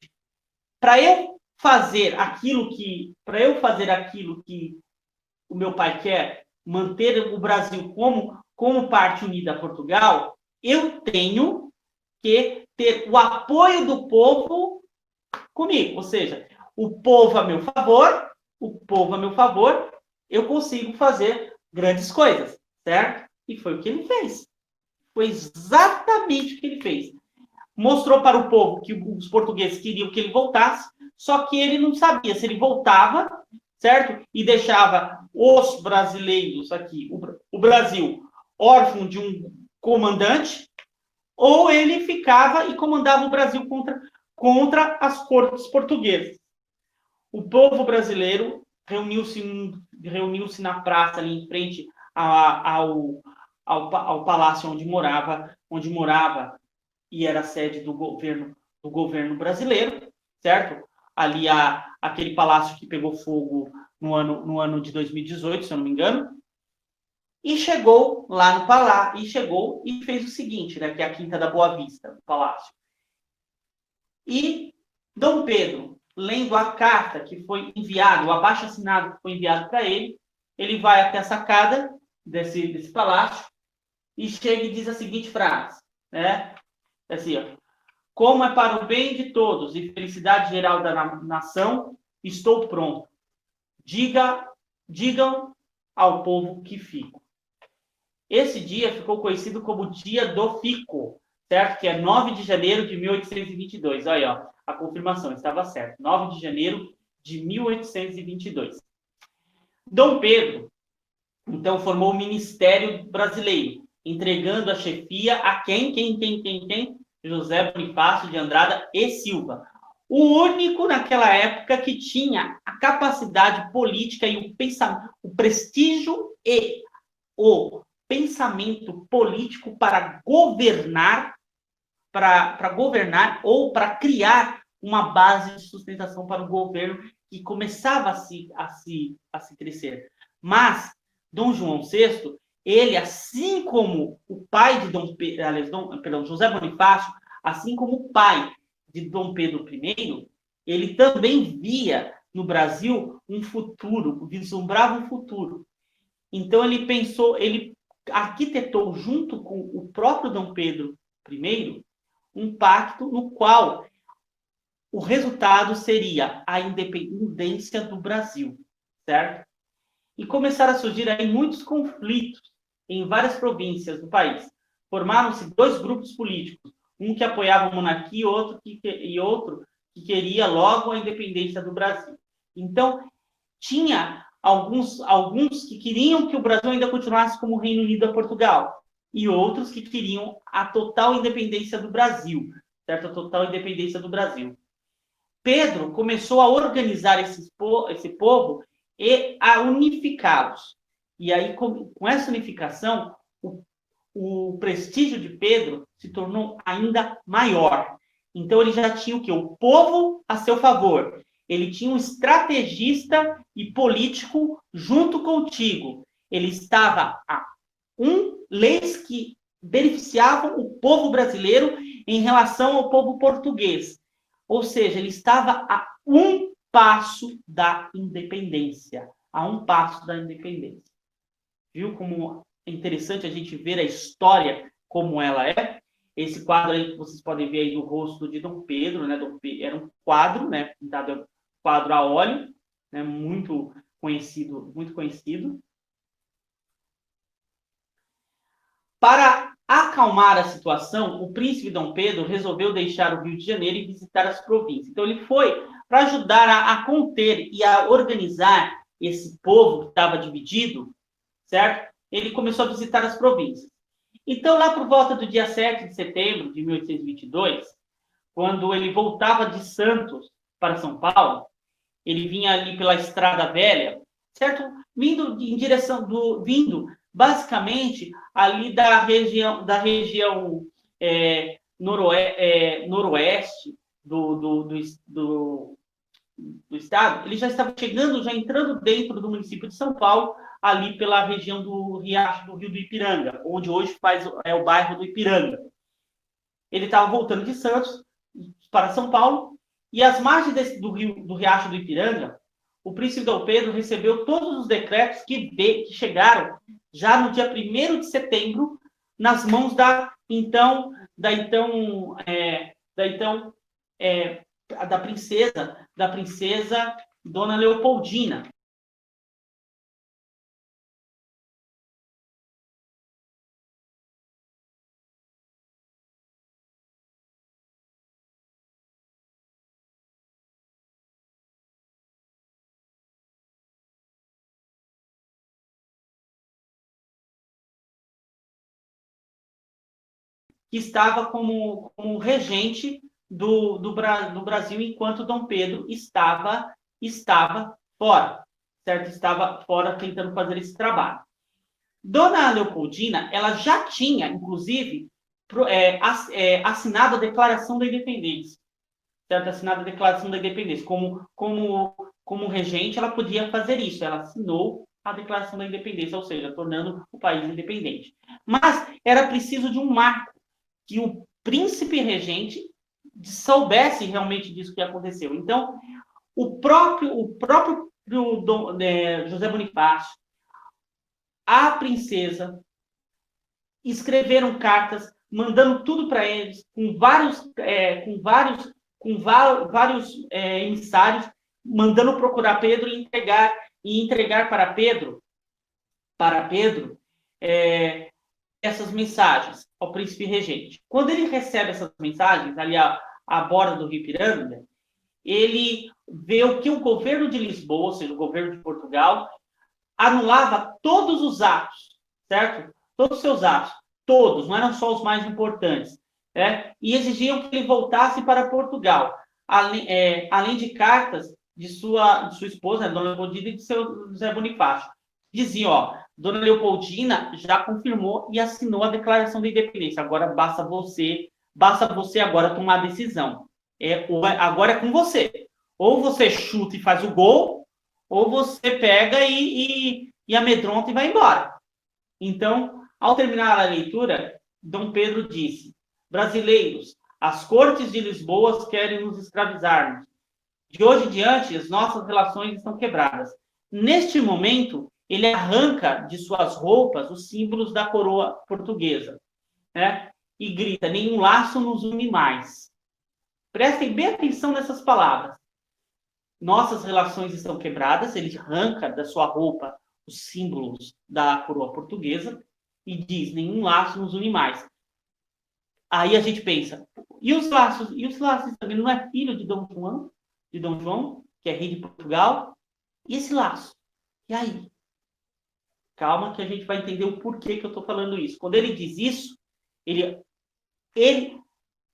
para eu fazer aquilo que o meu pai quer, manter o Brasil como parte unida a Portugal, eu tenho que ter o apoio do povo comigo, ou seja, o povo a meu favor, eu consigo fazer grandes coisas, certo? E foi o que ele fez. Foi exatamente o que ele fez. Mostrou para o povo que os portugueses queriam que ele voltasse, só que ele não sabia se ele voltava, certo? E deixava os brasileiros aqui, o Brasil, órfão de um comandante, ou ele ficava e comandava o Brasil contra as cortes portuguesas. O povo brasileiro reuniu-se na praça ali em frente ao palácio onde morava e era a sede do governo brasileiro, certo? Ali aquele palácio que pegou fogo no ano de 2018, se eu não me engano. E chegou lá no palácio, e fez o seguinte, né, que é a Quinta da Boa Vista, o palácio. E Dom Pedro, lendo a carta que foi enviada, o abaixo-assinado que foi enviado para ele, ele vai até a sacada desse palácio e chega e diz a seguinte frase, né? Assim, ó: como é para o bem de todos e felicidade geral da nação, estou pronto. Digam ao povo que fico. Esse dia ficou conhecido como Dia do Fico, certo? Que é 9 de janeiro de 1822. Olha aí, ó, a confirmação, estava certo. 9 de janeiro de 1822. Dom Pedro, então, formou o Ministério Brasileiro, entregando a chefia a quem? José Bonifácio de Andrada e Silva. O único naquela época que tinha a capacidade política e o prestígio e o pensamento político para governar, ou para criar uma base de sustentação para o governo que começava a se crescer. Mas Dom João VI, ele, assim como o pai de José Bonifácio, assim como o pai de Dom Pedro I, ele também via no Brasil um futuro, vislumbrava um futuro. Então ele arquitetou junto com o próprio Dom Pedro I um pacto no qual o resultado seria a independência do Brasil, certo? E começaram a surgir aí muitos conflitos em várias províncias do país. Formaram-se dois grupos políticos, um que apoiava a monarquia e outro que queria logo a independência do Brasil. Então, tinha alguns que queriam que o Brasil ainda continuasse como Reino Unido a Portugal, e outros que queriam a total independência do Brasil, certo? A total independência do Brasil. Pedro começou a organizar esse povo e a unificá-los. E aí, com essa unificação, o prestígio de Pedro se tornou ainda maior. Então, ele já tinha o quê? O povo a seu favor. Ele tinha um estrategista e político junto contigo. Ele estava a leis que beneficiavam o povo brasileiro em relação ao povo português. Ou seja, ele estava a um passo da independência. A um passo da independência. Viu como é interessante a gente ver a história como ela é? Esse quadro aí que vocês podem ver aí do rosto de Dom Pedro, né? Era um quadro, né? Pintado quadro a óleo, né? Muito conhecido, muito conhecido. Para acalmar a situação, o príncipe Dom Pedro resolveu deixar o Rio de Janeiro e visitar as províncias. Então, ele foi para ajudar a conter e a organizar esse povo que estava dividido, certo? Ele começou a visitar as províncias. Então, lá por volta do dia 7 de setembro de 1822, quando ele voltava de Santos para São Paulo, ele vinha ali pela Estrada Velha, certo? Vindo basicamente ali da região noroeste do estado. Ele já estava chegando, já entrando dentro do município de São Paulo, ali pela região do Riacho do Rio do Ipiranga, onde hoje é o bairro do Ipiranga. Ele estava voltando de Santos para São Paulo, e às margens do Riacho do Ipiranga, o príncipe Dom Pedro recebeu todos os decretos que chegaram já no dia 1º de setembro nas mãos da princesa Dona Leopoldina. Que estava como regente do Brasil enquanto Dom Pedro estava fora, certo? Estava fora tentando fazer esse trabalho. Dona Leopoldina, ela já tinha, inclusive, assinado a Declaração da Independência, certo? Assinado a Declaração da Independência. Como regente, ela podia fazer isso. Ela assinou a Declaração da Independência, ou seja, tornando o país independente. Mas era preciso de um marco, que o príncipe regente soubesse realmente disso que aconteceu. Então, o próprio José Bonifácio, a princesa, escreveram cartas mandando tudo para eles, com vários emissários, mandando procurar Pedro e entregar para Pedro essas mensagens ao príncipe regente. Quando ele recebe essas mensagens ali à borda do Rio Ipiranga, ele vê o que o governo de Lisboa, ou seja, o governo de Portugal, anulava todos os atos, certo? Todos os seus atos, todos, não eram só os mais importantes, e exigiam que ele voltasse para Portugal, além de cartas de sua esposa, Dona Leopoldina, e de seu José Bonifácio. Diziam, Dona Leopoldina já confirmou e assinou a Declaração da Independência. Agora basta você agora tomar a decisão. Agora é com você. Ou você chuta e faz o gol, ou você pega e amedronta e vai embora. Então, ao terminar a leitura, Dom Pedro disse: brasileiros, as cortes de Lisboa querem nos escravizar. De hoje em diante, as nossas relações estão quebradas. Neste momento, ele arranca de suas roupas os símbolos da coroa portuguesa, e grita: nenhum laço nos une mais. Prestem bem atenção nessas palavras. Nossas relações estão quebradas. Ele arranca da sua roupa os símbolos da coroa portuguesa e diz: nenhum laço nos une mais. Aí a gente pensa: e os laços? E os laços também não é filho de Dom João, que é rei de Portugal? E esse laço? E aí? Calma que a gente vai entender o porquê que eu estou falando isso. Quando ele diz isso, ele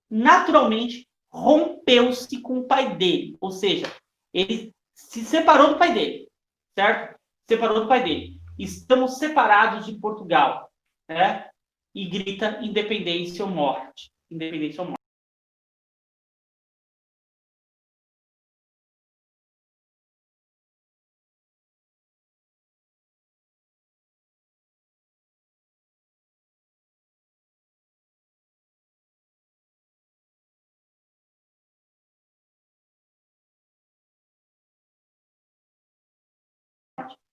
naturalmente rompeu-se com o pai dele. Ou seja, ele se separou do pai dele, certo? Separou do pai dele. Estamos separados de Portugal, E grita: independência ou morte. Independência ou morte.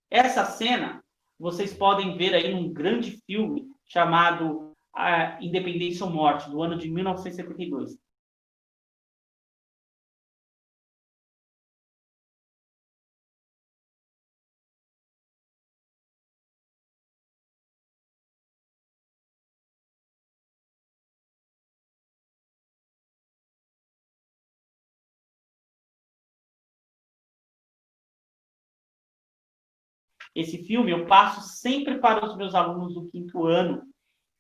Essa cena vocês podem ver aí num grande filme chamado Independência ou Morte, do ano de 1972. Esse filme eu passo sempre para os meus alunos do 5º ano.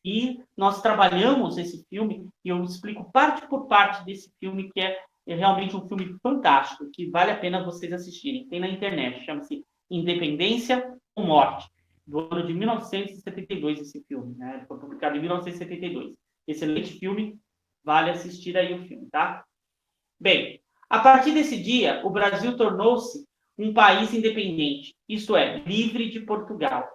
E nós trabalhamos esse filme e eu explico parte por parte desse filme, que é realmente um filme fantástico, que vale a pena vocês assistirem. Tem na internet, chama-se Independência ou Morte, do ano de 1972, esse filme, né? Foi publicado em 1972. Excelente filme, vale assistir aí o filme, tá? Bem, a partir desse dia, o Brasil tornou-se um país independente, isto é, livre de Portugal.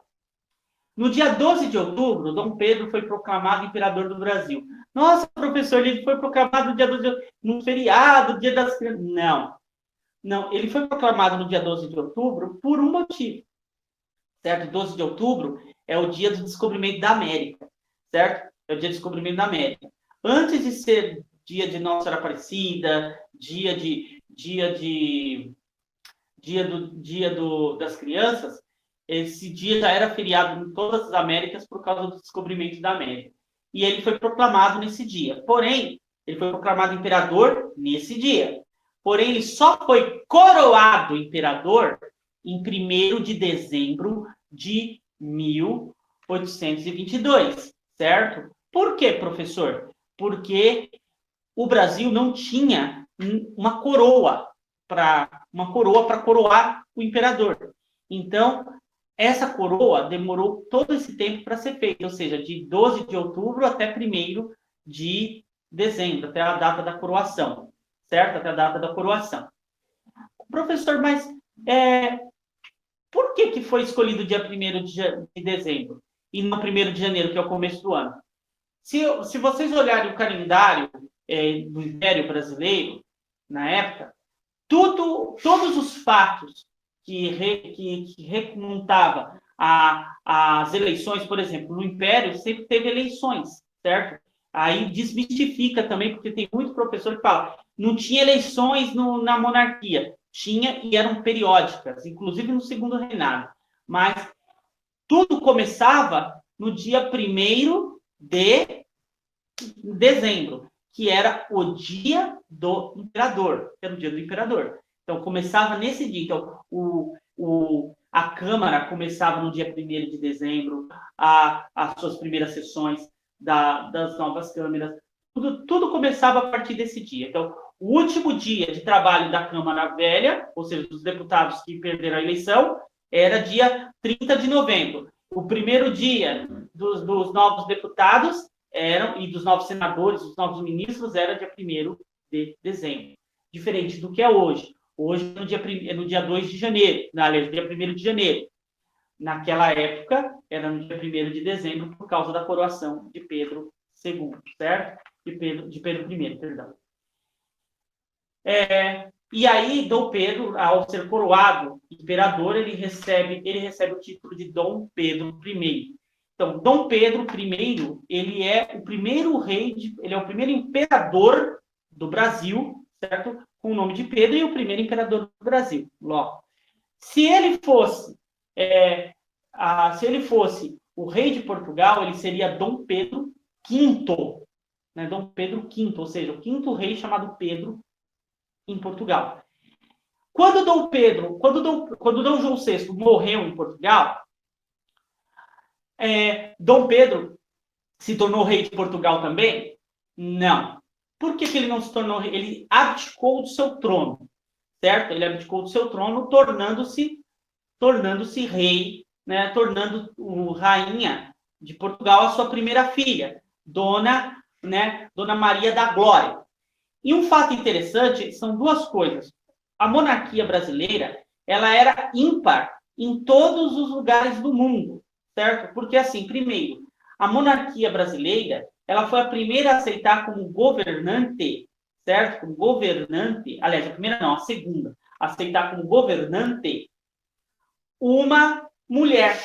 No dia 12 de outubro, Dom Pedro foi proclamado imperador do Brasil. Nossa, professor, ele foi proclamado no dia 12 de outubro, no feriado, dia das crianças. Não. Não, ele foi proclamado no dia 12 de outubro por um motivo. Certo? 12 de outubro é o dia do descobrimento da América. Certo? É o dia do descobrimento da América. Antes de ser dia de Nossa Senhora Aparecida, dia das crianças, esse dia já era feriado em todas as Américas por causa do descobrimento da América. E ele foi proclamado nesse dia. Porém, ele foi proclamado imperador nesse dia. Porém, ele só foi coroado imperador em 1º de dezembro de 1822, certo? Por quê, professor? Porque o Brasil não tinha uma coroa para coroar o imperador. Então, essa coroa demorou todo esse tempo para ser feita, ou seja, de 12 de outubro até 1º de dezembro, até a data da coroação, certo? Até a data da coroação. Professor, mas por que foi escolhido o dia 1º de dezembro e não 1º de janeiro, que é o começo do ano? Se vocês olharem o calendário do Império Brasileiro, na época, todos os fatos que remontava as eleições, por exemplo, no Império sempre teve eleições, certo? Aí desmistifica também, porque tem muito professor que fala, não tinha eleições na monarquia. Tinha e eram periódicas, inclusive no segundo reinado. Mas tudo começava no dia 1º de dezembro, que era o dia do imperador, que era o dia do imperador. Então, começava nesse dia. Então, a Câmara começava no dia 1º de dezembro, as suas primeiras sessões das novas câmaras. Tudo começava a partir desse dia. Então, o último dia de trabalho da Câmara Velha, ou seja, dos deputados que perderam a eleição, era dia 30 de novembro. O primeiro dia dos novos deputados e dos novos senadores, dos novos ministros, era dia 1º de dezembro. Diferente do que é hoje. Hoje é no dia 2 de janeiro, aliás, dia 1º de janeiro. Naquela época, era no dia 1º de dezembro, por causa da coroação de Pedro II, certo? De Pedro I, perdão. E aí, Dom Pedro, ao ser coroado imperador, ele recebe o título de Dom Pedro I. Então, Dom Pedro I, ele é o primeiro ele é o primeiro imperador do Brasil, certo? Com o nome de Pedro, e o primeiro imperador do Brasil. Logo, se ele fosse o rei de Portugal, ele seria Dom Pedro V, né? Dom Pedro V, ou seja, o 5º rei chamado Pedro em Portugal. Quando Dom João VI morreu em Portugal, Dom Pedro se tornou rei de Portugal também? Não. Por que ele não se tornou rei? Ele abdicou do seu trono, certo? Ele abdicou do seu trono, tornando-se rei, né? Tornando rainha de Portugal a sua primeira filha, Dona Maria da Glória. E um fato interessante são duas coisas. A monarquia brasileira, ela era ímpar em todos os lugares do mundo, certo? Porque, assim, primeiro, a monarquia brasileira, ela foi a primeira a aceitar como governante, certo? Como governante, aliás, a primeira não, a segunda, a aceitar como governante uma mulher.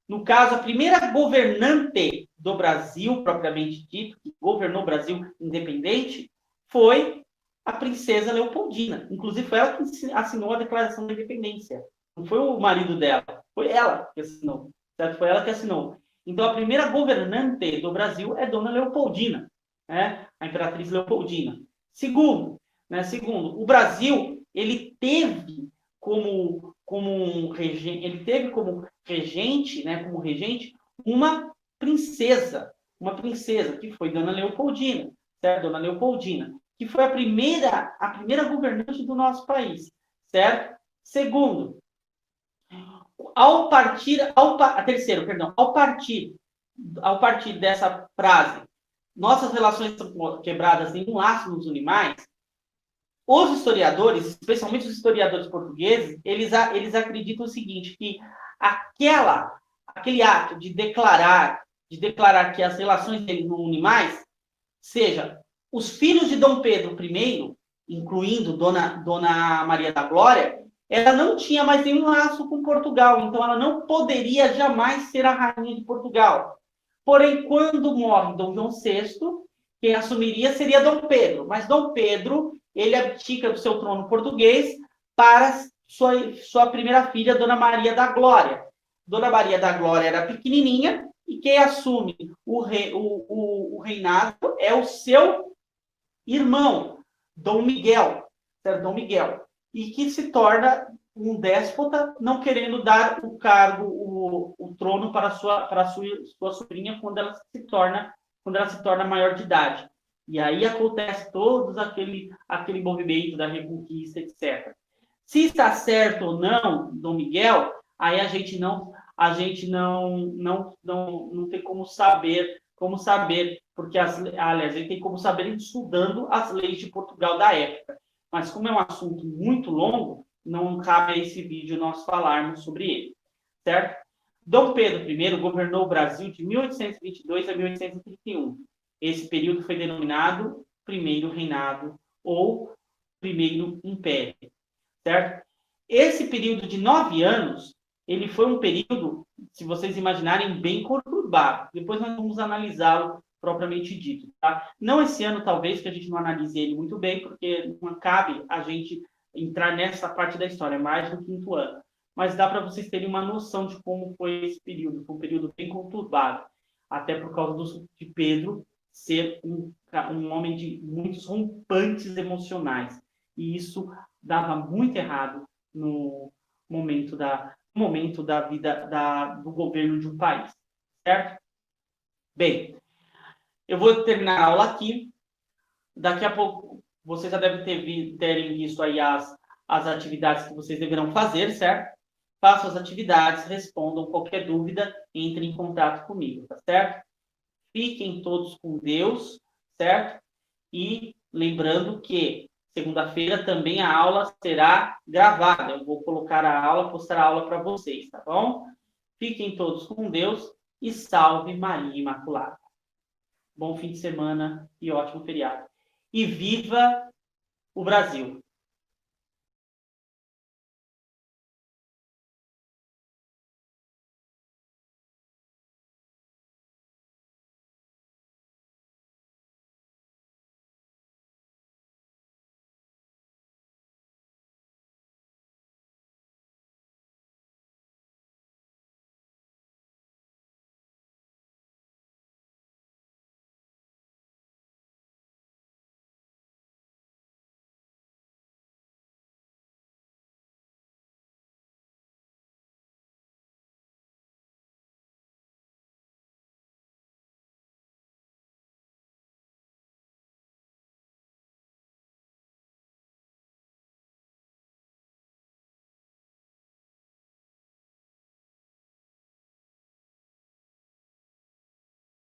No caso, a primeira governante do Brasil, propriamente dito, que governou o Brasil independente, foi a princesa Leopoldina. Inclusive, foi ela que assinou a Declaração da Independência. Não foi o marido dela, foi ela que assinou. Certo? Foi ela que assinou. Então, a primeira governante do Brasil é Dona Leopoldina, né? A Imperatriz Leopoldina. Segundo, o Brasil, ele teve como ele teve como regente, né, como regente, uma princesa, que foi Dona Leopoldina, certo? Dona Leopoldina, que foi a primeira governante do nosso país, certo? Segundo, ao partir dessa frase, nossas relações são quebradas em um laço nos animais, os historiadores, especialmente os historiadores portugueses, eles acreditam o seguinte, que aquele ato de declarar que as relações dele com animais, seja, os filhos de Dom Pedro I, incluindo Dona Maria da Glória, ela não tinha mais nenhum laço com Portugal, então ela não poderia jamais ser a rainha de Portugal. Porém, quando morre Dom João VI, quem assumiria seria Dom Pedro, mas Dom Pedro ele abdica do seu trono português para sua primeira filha, Dona Maria da Glória. Dona Maria da Glória era pequenininha e quem assume o reinado é o seu irmão, Dom Miguel, certo? Dom Miguel, e que se torna um déspota, não querendo dar o cargo, o trono para sua sobrinha quando ela se torna maior de idade. E aí acontece todo aquele movimento da Reconquista, etc. Se está certo ou não, Dom Miguel, aí a gente não tem como saber, porque aliás, a gente tem como saber estudando as leis de Portugal da época. Mas como é um assunto muito longo, não cabe a esse vídeo nós falarmos sobre ele, certo? Dom Pedro I governou o Brasil de 1822 a 1831. Esse período foi denominado Primeiro Reinado ou Primeiro Império, certo? Esse período de 9 anos, ele foi um período, se vocês imaginarem, bem conturbado. Depois nós vamos analisá-lo propriamente dito, tá? Não esse ano, talvez, que a gente não analise ele muito bem, porque não cabe a gente entrar nessa parte da história, mais no 5º ano. Mas dá para vocês terem uma noção de como foi esse período. Foi um período bem conturbado, até por causa de Pedro ser um homem de muitos rompantes emocionais. E isso dava muito errado no momento da vida do governo de um país, certo? Bem, eu vou terminar a aula aqui. Daqui a pouco, vocês já devem terem visto aí as atividades que vocês deverão fazer, certo? Façam as atividades, respondam qualquer dúvida, entrem em contato comigo, tá certo? Fiquem todos com Deus, certo? E lembrando que segunda-feira também a aula será gravada. Eu vou colocar a aula, postar a aula para vocês, tá bom? Fiquem todos com Deus e salve Maria Imaculada. Bom fim de semana e ótimo feriado. E viva o Brasil!